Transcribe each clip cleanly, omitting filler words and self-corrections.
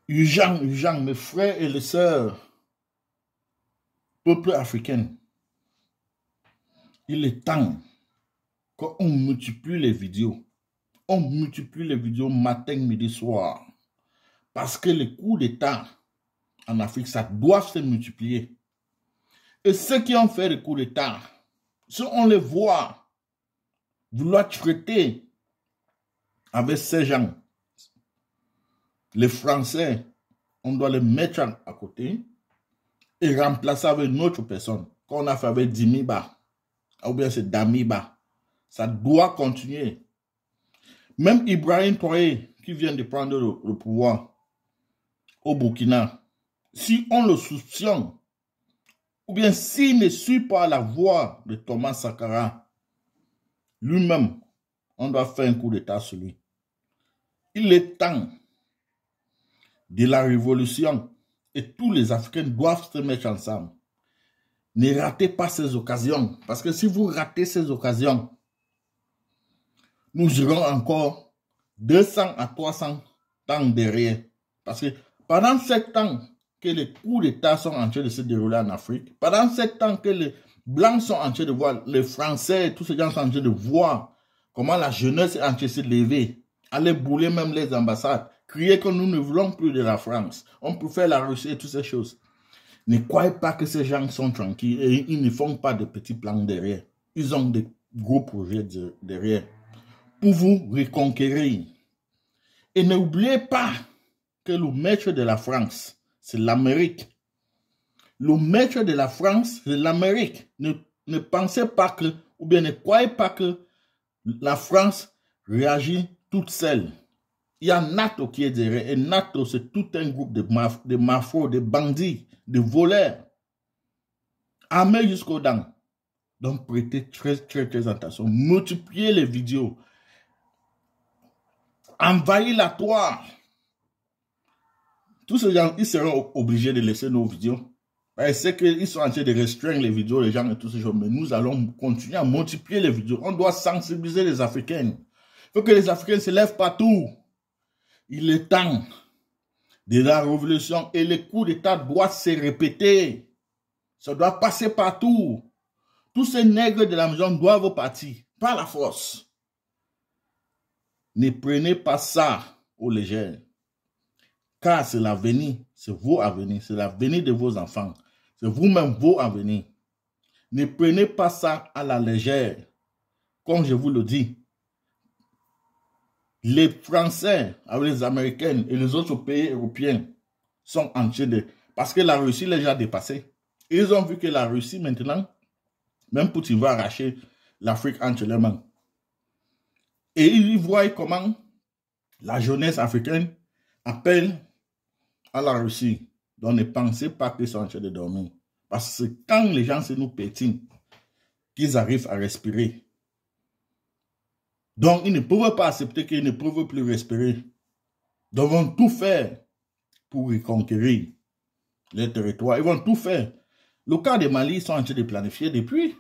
Urgent, mes frères et les sœurs, peuple africain, il est temps qu'on multiplie les vidéos. On multiplie les vidéos matin, midi, soir. Parce que les coups d'État en Afrique, ça doit se multiplier. Et ceux qui ont fait les coups d'État, si on les voit vouloir traiter avec ces gens, les Français, on doit les mettre à côté et remplacer avec une autre personne. Qu'on a fait avec Dimiba, ou bien c'est Damiba. Ça doit continuer. Même Ibrahim Traoré, qui vient de prendre le pouvoir au Burkina, si on le soupçonne, ou bien s'il ne suit pas la voie de Thomas Sankara, lui-même, on doit faire un coup d'État sur lui. Il est temps de la révolution et tous les Africains doivent se mettre ensemble. Ne ratez pas ces occasions, parce que si vous ratez ces occasions, nous irons encore 200 à 300 ans derrière. Parce que pendant 7 ans que les coups d'État sont en train de se dérouler en Afrique, pendant 7 ans que les Blancs sont en train de voir, les Français, tous ces gens sont en train de voir comment la jeunesse est en train de se lever, aller bouler même les ambassades, crier que nous ne voulons plus de la France, on préfère la Russie et toutes ces choses. Ne croyez pas que ces gens sont tranquilles et ils ne font pas de petits plans derrière. Ils ont des gros projets derrière pour vous reconquérir. Et n'oubliez pas que le maître de la France, c'est l'Amérique. Le maître de la France, c'est l'Amérique. Ne pensez pas que, ou bien ne croyez pas que la France réagit toute seule. Il y a NATO qui est derrière. Et NATO, c'est tout un groupe de mafieux, de bandits, de voleurs, armés jusqu'aux dents. Donc, prêtez très attention. Multipliez les vidéos. Envahir la toile. Tous ces gens, ils seront obligés de laisser nos vidéos. C'est qu'ils sont en train de restreindre les vidéos, les gens et tous ces choses. Mais nous allons continuer à multiplier les vidéos. On doit sensibiliser les Africains. Il faut que les Africains se lèvent partout. Il est temps de la révolution et les coups d'État doivent se répéter. Ça doit passer partout. Tous ces nègres de la maison doivent partir par la force. Ne prenez pas ça au léger. Car c'est l'avenir, c'est vos avenirs, c'est l'avenir de vos enfants. C'est vous-même vos avenirs. Ne prenez pas ça à la légère. Comme je vous le dis, les Français, avec les Américains et les autres pays européens sont en train de... Parce que la Russie les a dépassés. Ils ont vu que la Russie maintenant, même Poutine va arracher l'Afrique entre les mains. Et ils voient comment la jeunesse africaine appelle à la Russie. Donc ne pensez pas qu'ils sont en train de dormir. Parce que quand les gens se nous pétinent, qu'ils arrivent à respirer. Donc ils ne peuvent pas accepter qu'ils ne peuvent plus respirer. Donc ils vont tout faire pour reconquérir les territoires. Ils vont tout faire. Le cas de Mali, ils sont en train de planifier depuis.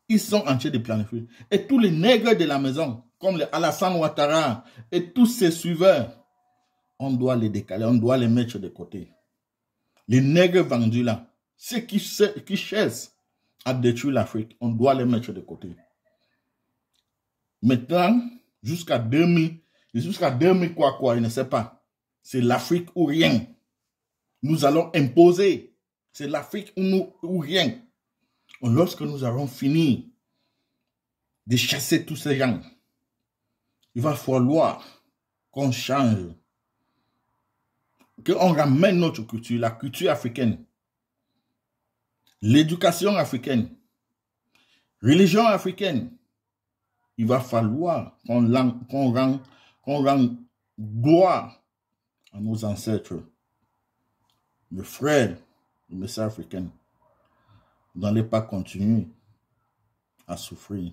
Ils sont en train de planifier. Et tous les nègres de la maison, comme les Alassane Ouattara et tous ses suiveurs, on doit les décaler, on doit les mettre de côté. Les nègres vendus là, ceux qui cherchent à détruire l'Afrique, on doit les mettre de côté. Maintenant, jusqu'à 2000 quoi, je ne sais pas. C'est l'Afrique ou rien. Nous allons imposer. C'est l'Afrique ou rien. Lorsque nous aurons fini de chasser tous ces gens, il va falloir qu'on change, qu'on ramène notre culture, la culture africaine, l'éducation africaine, religion africaine. Il va falloir qu'on rende gloire à nos ancêtres, mes frères, mes sœurs africaines. Vous n'allez pas continuer à souffrir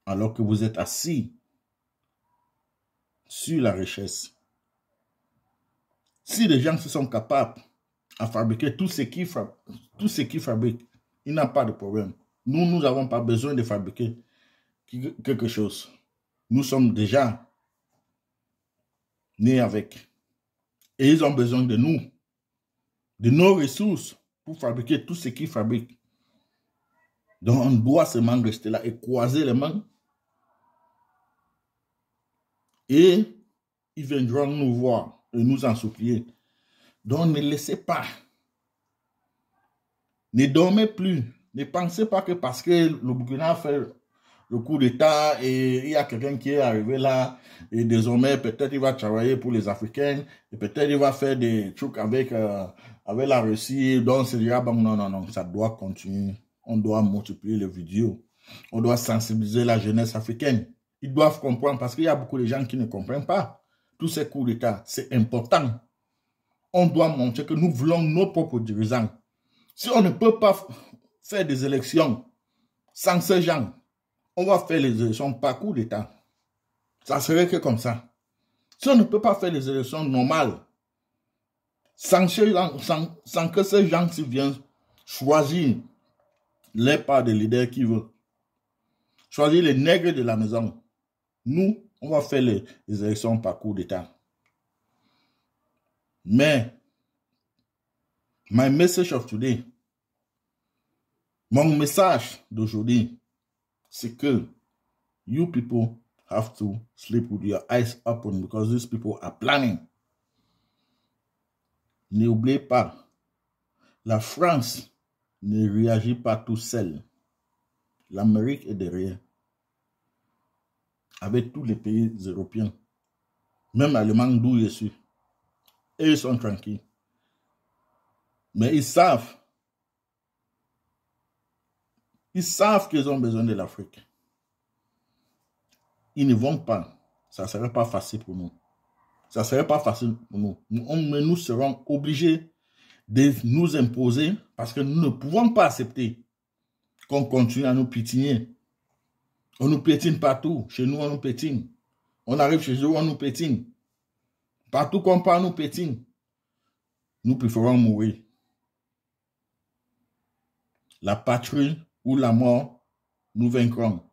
alors que vous êtes assis sur la richesse. Si les gens se sont capables à fabriquer tout ce qu'ils fabriquent, il n'y a pas de problème. Nous n'avons pas besoin de fabriquer quelque chose. Nous sommes déjà nés avec. Et ils ont besoin de nous, de nos ressources pour fabriquer tout ce qu'ils fabriquent. Donc on doit seulement rester là et croiser les mains. Et ils viendront nous voir et nous en supplier. Donc ne laissez pas. Ne dormez plus. Ne pensez pas que parce que le Burkina fait le coup d'État et il y a quelqu'un qui est arrivé là et désormais peut-être il va travailler pour les Africains et peut-être il va faire des trucs avec la Russie. Donc c'est dire, bon, non, ça doit continuer. On doit multiplier les vidéos. On doit sensibiliser la jeunesse africaine. Ils doivent comprendre parce qu'il y a beaucoup de gens qui ne comprennent pas. Tous ces coups d'État, c'est important. On doit montrer que nous voulons nos propres dirigeants. Si on ne peut pas faire des élections sans ces gens, on va faire les élections par coup d'État. Ça serait que comme ça. Si on ne peut pas faire les élections normales, sans que ces gens viennent choisir les parts de leaders qui veulent, choisir les nègres de la maison, nous, on va faire les élections par coup d'État. Mais, my message of today, mon message d'aujourd'hui, c'est que you people have to sleep with your eyes open because these people are planning. N'oubliez pas, la France ne réagit pas tout seul. L'Amérique est derrière. Avec tous les pays européens. Même l'Allemagne d'où je suis. Et ils sont tranquilles. Mais ils savent qu'ils ont besoin de l'Afrique. Ils ne vont pas. Ça ne serait pas facile pour nous. Ça ne serait pas facile pour nous. Mais nous serons obligés de nous imposer parce que nous ne pouvons pas accepter qu'on continue à nous piétiner. On nous piétine partout. Chez nous, on nous piétine. On arrive chez eux, on nous piétine. Partout qu'on part, on nous piétine. Nous préférons mourir. La patrie ou la mort, nous vaincrons.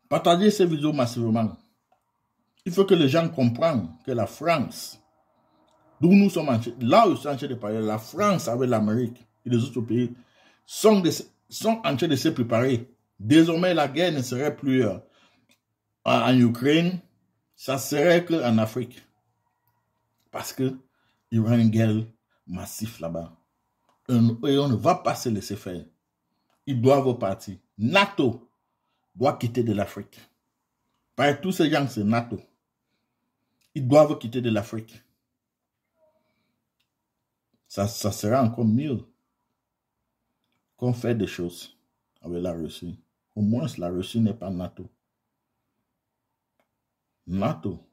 Partagez ces vidéos massivement. Il faut que les gens comprennent que la France, d'où nous sommes là où je suis en train de parler, la France avec l'Amérique et les autres pays sont en train de se préparer. Désormais, la guerre ne serait plus en Ukraine, ça serait qu'en Afrique. Parce qu'il y aura une guerre massive là-bas. Et on ne va pas se laisser faire. Ils doivent partir. NATO doit quitter de l'Afrique. Par tous ces gens, c'est NATO. Ils doivent quitter de l'Afrique. Ça sera encore mieux qu'on fait des choses avec la Russie. Au moins, la Russie n'est pas NATO. NATO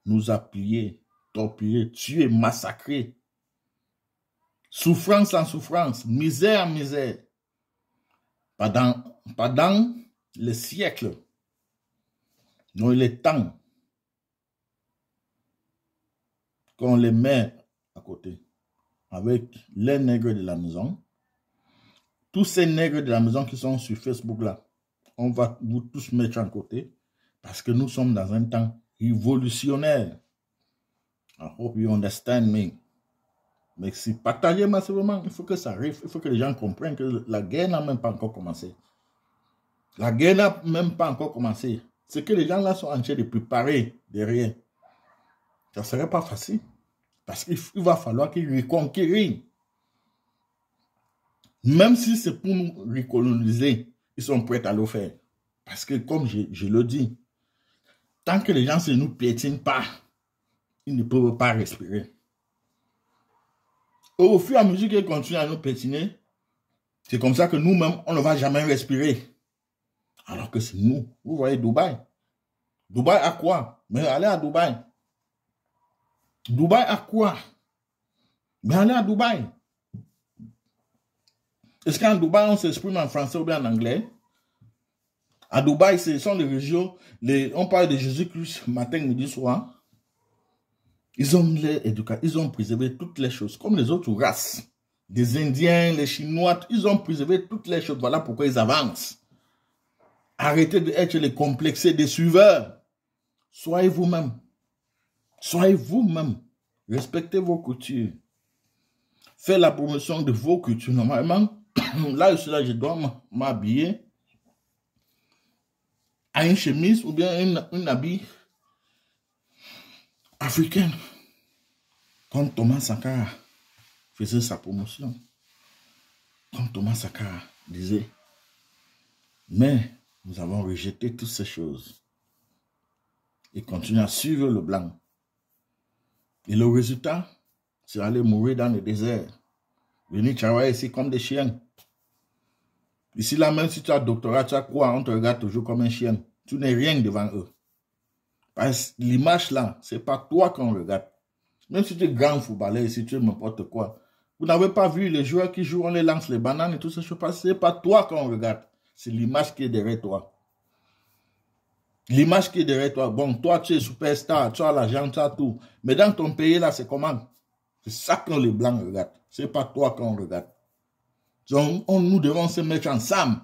nous a pillés, torpillés, tués, massacrés. Souffrance en souffrance, misère en misère. Pendant les siècles. Donc il est temps qu'on les met à côté avec les nègres de la maison. Tous ces nègres de la maison qui sont sur Facebook là, on va vous tous mettre à côté parce que nous sommes dans un temps révolutionnaire. I hope you understand me. Mais si partagez massivement, il faut que ça arrive, il faut que les gens comprennent que la guerre n'a même pas encore commencé. La guerre n'a même pas encore commencé. C'est que les gens là sont en train de préparer derrière. Ça ne serait pas facile. Parce qu'il va falloir qu'ils reconquérissent. Même si c'est pour nous recoloniser, ils sont prêts à le faire. Parce que comme je le dis, tant que les gens ne nous piétinent pas, ils ne peuvent pas respirer. Et au fur et à mesure qu'ils continuent à nous piétiner, c'est comme ça que nous-mêmes, on ne va jamais respirer. Alors que c'est nous. Vous voyez Dubaï. Dubaï à quoi? Mais allez à Dubaï. Dubaï à quoi? Mais allez à Dubaï. Est-ce qu'en Dubaï, on s'exprime en français ou bien en anglais? À Dubaï, ce sont les régions, on parle de Jésus-Christ matin, midi, soir. Ils ont préservé toutes les choses, comme les autres races. Des Indiens, les Chinois, ils ont préservé toutes les choses. Voilà pourquoi ils avancent. Arrêtez d'être les complexés des suiveurs. Soyez vous-même. Soyez vous-même. Respectez vos coutumes. Faites la promotion de vos cultures. Normalement, là, je dois m'habiller à une chemise ou bien une habit africaine. Comme Thomas Sankara faisait sa promotion. Comme Thomas Sankara disait. Mais nous avons rejeté toutes ces choses. Et continuons à suivre le blanc. Et le résultat, c'est aller mourir dans le désert. Venir travailler ici comme des chiens. Ici, là, même si tu as doctorat, tu as quoi, on te regarde toujours comme un chien. Tu n'es rien devant eux. Parce que l'image là, c'est pas toi qu'on regarde. Même si tu es grand footballeur, si tu es n'importe quoi. Vous n'avez pas vu les joueurs qui jouent, on les lance les bananes et tout ça. C'est pas toi qu'on regarde. C'est l'image qui est derrière toi. L'image qui est derrière toi. Bon, toi, tu es superstar, tu as l'argent, tu as tout. Mais dans ton pays là, c'est comment? C'est ça que les blancs regardent. C'est pas toi qu'on regarde. Donc, nous devons se mettre ensemble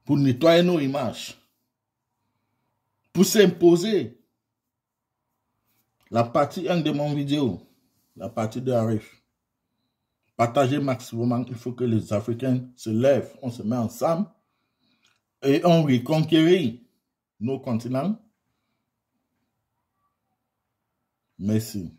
pour nettoyer nos images. Pour s'imposer. La partie 1 de mon vidéo, la partie de Arif. Partagez maximum. Il faut que les Africains se lèvent. On se met ensemble et on reconquérit nos continents. Merci.